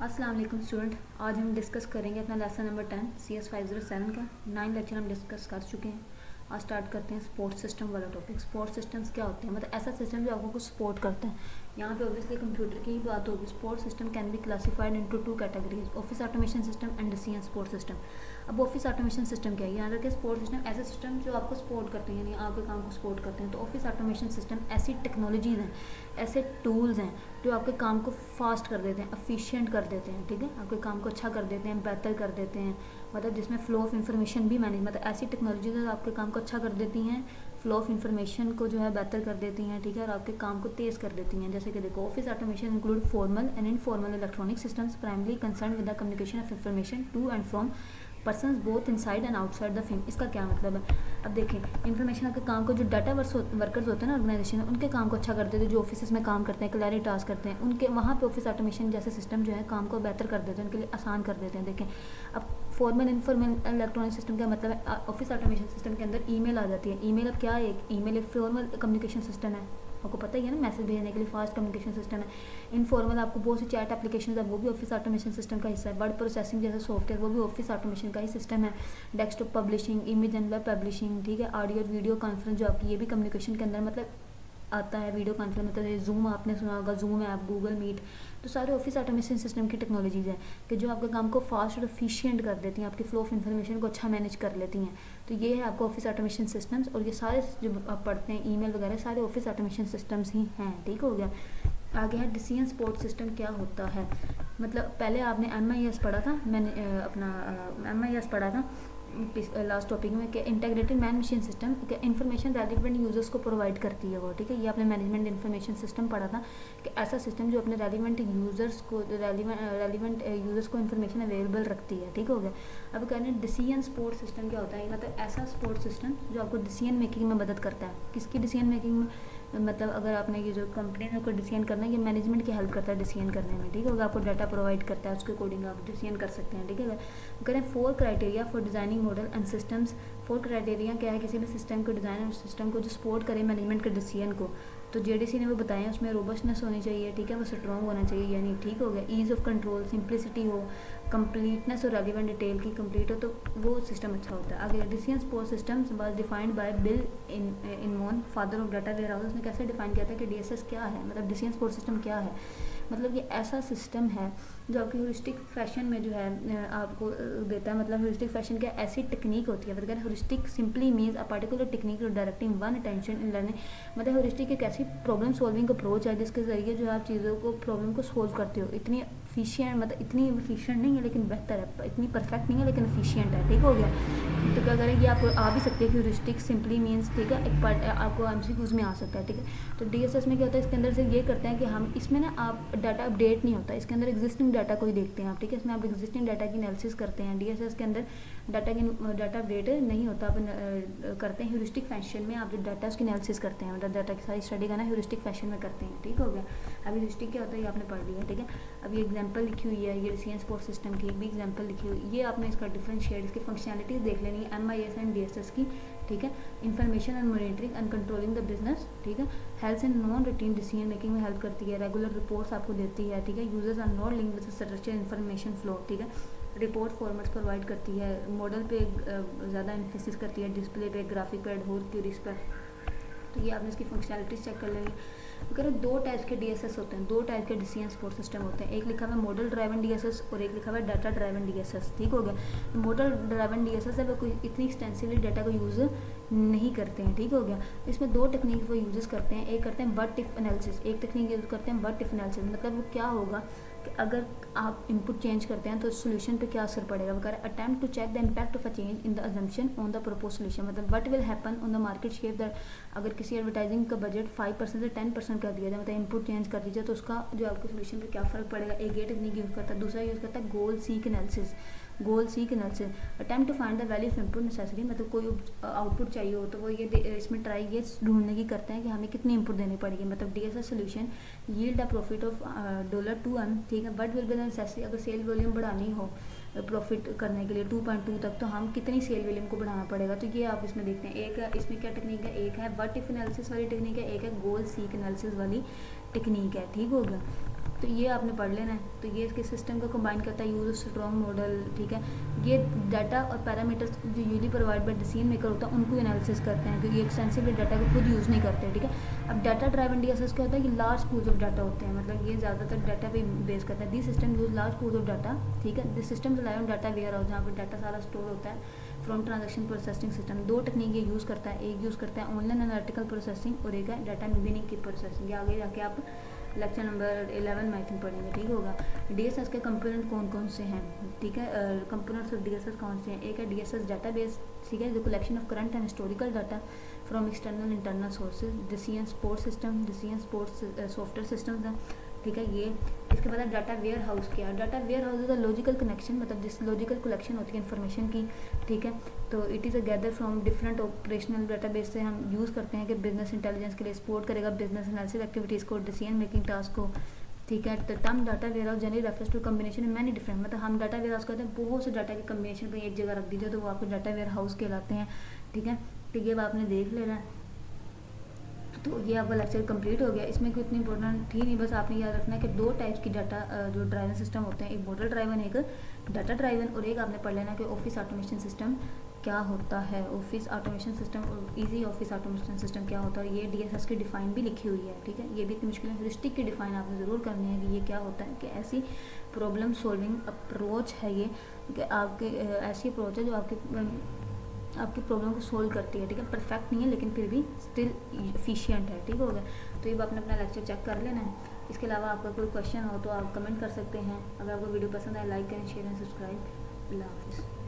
अस्सलाम वालेकुम स्टूडेंट। आज हम डिस्कस करेंगे अपना लेसन नंबर 10 CS 507 का 9 लेक्चर हम डिस्कस कर चुके हैं। आज स्टार्ट करते हैं स्पोर्ट सिस्टम वाला टॉपिक। स्पोर्ट सिस्टम्स क्या होते हैं, मतलब ऐसा सिस्टम जो आपको कुछ सपोर्ट करता है। यहाँ पे ऑब्वियसली कंप्यूटर की ही बात होगी। Sport system can be classified into two categories, office automation system and decision support system. अब ऑफिस ऑटोमेशन सिस्टम क्या है, यहाँ रखे स्पोर्ट सिस्टम ऐसे सिस्टम जो आपको सपोर्ट करते हैं, यानी आपके काम को सपोर्ट करते हैं। तो ऑफिस ऑटोमेशन सिस्टम ऐसी टेक्नोलॉजीज हैं, ऐसे टूल्स हैं जो आपके काम को फास्ट कर देते हैं, एफिशिएंट कर देते हैं, ठीक है, आपके काम को अच्छा कर देते हैं, बेहतर कर देते हैं। मतलब जिसमें फ्लो ऑफ इन्फॉर्मेशन भी मैनेज, मतलब ऐसी टेक्नोलॉजीज आपके काम को अच्छा कर देती हैं, फ्लो ऑफ इन्फॉर्मेशन को जो है बेहतर कर देती हैं, ठीक है, और आपके काम को तेज़ कर देती हैं। जैसे कि देखो, office automation include formal and informal electronic systems primary concern with the communication of information to and from persons both inside and outside the firm. इसका क्या मतलब है, अब देखें, इन्फॉर्मेशन आपके काम को जो डाटा वर्कर्स होते हैं ना ऑर्गेनाइजेशन में, उनके काम को अच्छा कर देते हैं। जो ऑफिस में काम करते हैं, क्लैरी टास्क करते हैं, उनके वहाँ पे ऑफिस ऑटोमेशन जैसे सिस्टम जो है काम को बेहतर कर देते हैं, उनके लिए आसान कर देते हैं। देखें, अब फॉर्मल इनफॉर्मल इलेक्ट्रॉनिक सिस्टम का मतलब है ऑफिस ऑटोमेशन सिस्टम के अंदर ईमेल आ जाती है। ईमेल अब क्या है, एक ईमेल एक फॉर्मल कम्युनिकेशन सिस्टम है, आपको पता ही है ना, मैसेज भेजने के लिए फास्ट कम्युनिकेशन सिस्टम है। इनफॉर्मल आपको बहुत सी चैट एप्लीकेशन है, वो भी ऑफिस ऑटोमेशन सिस्टम का हिस्सा है। वर्ड प्रोसेसिंग जैसे सॉफ्टवेयर, वो भी ऑफिस ऑटोमेशन का ही सिस्टम है। Desktop publishing, image and web publishing, ठीक है, ऑडियो और वीडियो कॉन्फ्रेंस जो आपकी, ये भी कम्युनिकेशन के अंदर मतलब आता है। वीडियो कॉन्फ्रेंस मतलब जूम आपने सुना होगा, जूम ऐप, गूगल मीट, तो सारे ऑफिस ऑटोमेशन सिस्टम की टेक्नोलॉजीज़ हैं कि जो आपके काम को फास्ट और एफिशिएंट कर देती हैं, आपकी फ्लो ऑफ इन्फॉर्मेशन को अच्छा मैनेज कर लेती हैं। तो ये है आपका ऑफिस ऑटोमेशन सिस्टम्स, और ये सारे जो आप पढ़ते हैं ईमेल वगैरह, सारे ऑफिस ऑटोमेशन सिस्टम्स ही हैं, ठीक हो गया। आगे है डिसीजन सपोर्ट सिस्टम क्या होता है। मतलब पहले आपने MIS पढ़ा था, मैंने अपना MIS पढ़ा था लास्ट टॉपिक में, कि इंटीग्रेटेड मैन मशीन सिस्टम के इन्फॉर्मेशन रेलिवेंट यूजर्स को प्रोवाइड करती है वो, ठीक है। ये आपने मैनेजमेंट इन्फॉर्मेशन सिस्टम पढ़ा था कि ऐसा सिस्टम जो अपने रेलिवेंट यूजर्स को इन्फॉर्मेशन अवेलेबल रखती है, ठीक हो गया। अब कहते हैं डिसीजन सपोर्ट सिस्टम क्या होता है, मतलब ऐसा सपोर्ट सिस्टम जो आपको डिसीजन मेकिंग में मदद करता है। किसकी डिसीजन मेकिंग में, मतलब अगर आपने ये जो कंपनी ने कोई डिसीजन करना है, ये मैनेजमेंट की हेल्प करता है डिसीजन करने में, ठीक है। आपको डाटा प्रोवाइड करता है, उसके अकॉर्डिंग आप डिसीजन कर सकते हैं, ठीक है। करें 4 criteria for designing model and systems. 4 criteria क्या है किसी भी सिस्टम को डिज़ाइन और सिस्टम को जो सपोर्ट करे मैनेजमेंट के डिसीजन को। तो JDC ने वो बताया, उसमें रोबस्टनेस होनी चाहिए, ठीक है, वो स्ट्रॉन्ग होना चाहिए, यानी ठीक हो गया, ईज़ ऑफ कंट्रोल, सिंप्लिसिटी हो, कंप्लीटनेस और रेलिवेंट डिटेल की कंप्लीट हो, तो वो सिस्टम अच्छा होता है। आगे decision support systems was defined by Bill Inmon, father of data warehouse. उसने कैसे डिफाइन किया था कि DSS क्या है, मतलब डिसीजन सपोर्ट सिस्टम क्या है। मतलब ये ऐसा सिस्टम है जो आपकी ह्यूरिस्टिक फैशन में जो है आपको देता है। मतलब ह्यूरिस्टिक फैशन क्या, ऐसी टेक्निक होती है, मतलब heuristic simply means a particular technique to directing one attention in learning. मतलब ह्यूरिस्टिक एक ऐसी प्रॉब्लम सॉल्विंग अप्रोच है जिसके ज़रिए जो है आप चीज़ों को, प्रॉब्लम को सोल्व करते हो। इतनी एफिशिएंट, मतलब इतनी एफिशिएंट नहीं है लेकिन बेहतर है, इतनी परफेक्ट नहीं है लेकिन एफिशिएंट है, ठीक हो गया। तो क्या करेंगे, आप आ भी सकते हैं कि ह्यूरिस्टिक सिंपली मीन्स, ठीक है, एक पार्ट आपको MCQs में आ सकता है, ठीक है। तो DSS में क्या होता है, इसके अंदर से ये करते हैं कि हम इसमें ना आप डाटा अपडेट नहीं होता, इसके अंदर एग्जिस्टिंग डाटा को ही देखते हैं आप, ठीक है। इसमें आप एग्जिस्टिंग डाटा की एनालिसिस करते हैं। DSS के अंदर डाटा अपडेट नहीं होता, आप करते हैं ह्यूरिस्टिक फैशन में, आप जो डाटा उसकी एनालिसिस करते हैं, मतलब डाटा की सारी स्टडी का ना ह्यूरिस्टिक फैशन में करते हैं, ठीक हो गया। अभी ह्यूरिस्टिक क्या होता है ये आपने पढ़ लिया, ठीक है। अब ये एग्जांपल लिखी हुई है, ये डिसीजन सपोर्ट सिस्टम की भी एग्जांपल लिखी हुई, ये आपने इसका डिफरेंशिएट, इसकी फंक्शनैलिटीज देख लेनी है MIS एंड DSS की, ठीक है। Information and monitoring and controlling the business, ठीक है। Health and non routine decision making में हेल्प करती है। रेगुलर रिपोर्ट्स आपको देती है, ठीक है। Users are not link with structure information flow, ठीक है। रिपोर्ट फॉर्मेट्स प्रोवाइड करती है। मॉडल पे ज़्यादा एम्फेसिस करती है, डिस्प्ले पे, ग्राफिक पे, एडहोर क्यूरीज पर। तो ये आपने इसकी फंक्शनैलिटीज चेक कर लेंगे। अगर 2 टाइप के DSS होते हैं, 2 टाइप के डिसीजन सपोर्ट सिस्टम होते हैं। एक लिखा हुआ है मॉडल ड्राइवन DSS और एक लिखा हुआ है डाटा ड्राइवन DSS, ठीक हो गया। मॉडल ड्राइवन DSS है वो कोई इतनी एक्सटेंसिवली डाटा को यूज़ नहीं करते हैं, ठीक हो गया। इसमें 2 टेक्निक वो यूज़ करते हैं, एक करते हैं बट इफ एनालिसिस, एक टेक्निक यूज़ करते हैं बट इफ एनालिसिस। मतलब वो क्या होगा कि अगर आप इनपुट चेंज करते हैं तो सोल्यूशन पे क्या असर पड़ेगा। वगैरह attempt to check the impact of a change in the assumption on the propose solution. मतलब what will happen on the market share that, अगर किसी एडवर्टाइजिंग का बजट 5% से 10% कर दिया जाए, मतलब इनपुट चेंज कर दीजिए, तो उसका जो आपके सोल्यूशन पे क्या फ़र्क पड़ेगा। एक ये टेक्निक यूज़ करता है, दूसरा यूज़ करता है goal seek analysis. Goal seek analysis attempt to find the value of input necessary, मतलब कोई आउटपुट चाहिए हो तो वो ये इसमें ट्राई ये ढूंढने की करते हैं कि हमें कितनी इनपुट देनी पड़ेगी। मतलब DSS solution yield a profit of $2M, ठीक है। बट विल बी नेसेसरी, अगर सेल वॉल्यूम बढ़ानी हो प्रॉफिट करने के लिए 2.2 तक, तो हम कितनी सेल वॉल्यूम को बढ़ाना पड़ेगा। तो ये आप इसमें देखते हैं, एक इसमें क्या टेक्निक है, एक है बट इफ एनालिसिस वाली टेक्निक है, एक है गोल सीक एनालिसिस वाली टेक्निक है, ठीक हो गया। तो ये आपने पढ़ लेना है। तो ये इसके सिस्टम को कंबाइन करता है, यूज स्ट्रॉन्ग मॉडल, ठीक है। ये डाटा और पैरामीटर्स जो usually provide by decision maker होता है उनको एनालिसिस करते हैं, क्योंकि एक्सटेंसिवली डाटा को खुद यूज़ नहीं करते, ठीक है। अब डाटा ड्राइवन डीएसएस क्या होता है कि लार्ज पूल्स ऑफ डाटा होते हैं, मतलब ये ज़्यादातर डाटा पे बेस करता है। This system use large pools of data, ठीक है। This system rely on data warehouse, जहाँ पर डाटा सारा स्टोर होता है फ्रॉम ट्रांजेक्शन प्रोसेसिंग सिस्टम। दो टेक्निक ये यूज़ करता है, एक यूज़ करता है ऑनलाइन एनालिटिकल प्रोसेसिंग और एक है डाटा मीनिंग की प्रोसेसिंग। ये आगे जाके आप लेक्चर नंबर 11 में आई थिंक पढ़ेंगे, ठीक होगा। डीएसएस के कंपोनेंट कौन कौन से हैं, ठीक है। कंपोनेंट्स ऑफ डीएसएस कौन से हैं, एक है डीएसएस डाटाबेस, ठीक है, the collection of current and historical data from external internal sources. Decision support system, decision support software systems हैं, ठीक है। ये इसके बाद डाटा वेयर हाउस क्या है, data warehouse is a logical connection, मतलब जिस लॉजिकल कलेक्शन होती है इन्फॉर्मेशन की, ठीक है। तो it is a gather from different operational database से हम यूज़ करते हैं कि बिजनेस इंटेलिजेंस के लिए सपोर्ट करेगा बिजनेस एनालिसिस एक्टिविटीज़ को, डिसीजन मेकिंग टास्क को, ठीक है। तो term data warehouse generally refers to combination many different, मतलब हम डाटा वेयर हाउस कहते हैं बहुत से डाटा के कम्बिनेशन को एक जगह रख दीजिए तो वो आपको डाटा वेयर हाउस कहलाते हैं, ठीक है। तो ये आपने देख लेना है। तो ये आपका लेक्चर कंप्लीट हो गया। इसमें कोई इतनी इंपॉर्टेंट थी नहीं, बस आपने याद रखना है कि दो टाइप्स की डाटा जो ड्राइवन सिस्टम होते हैं, एक मॉडल ड्राइवन, एक डाटा ड्राइवन, और एक आपने पढ़ लेना कि ऑफिस ऑटोमेशन सिस्टम क्या होता है। ऑफिस ऑटोमेशन सिस्टम और इजी ऑफिस ऑटोमेशन सिस्टम क्या होता है, ये डीएसएस की डिफाइन भी लिखी हुई है, ठीक है। ये भी इतनी मुश्किल है, ह्यूरिस्टिक की डिफाइन आपने ज़रूर करनी है कि ये क्या होता है, कि ऐसी प्रॉब्लम सॉल्विंग अप्रोच है ये, कि आपके ऐसी अप्रोच है जो आपकी प्रॉब्लम को सोल्व करती है, ठीक है। परफेक्ट नहीं है लेकिन फिर भी स्टिल एफिशिएंट है, ठीक हो गया। तो ये आपने अपना लेक्चर चेक कर लेना है। इसके अलावा आपका कोई क्वेश्चन हो तो आप कमेंट कर सकते हैं। अगर आपको वीडियो पसंद आए लाइक करें, शेयर एंड सब्सक्राइब। अल्लाह हाफिज़।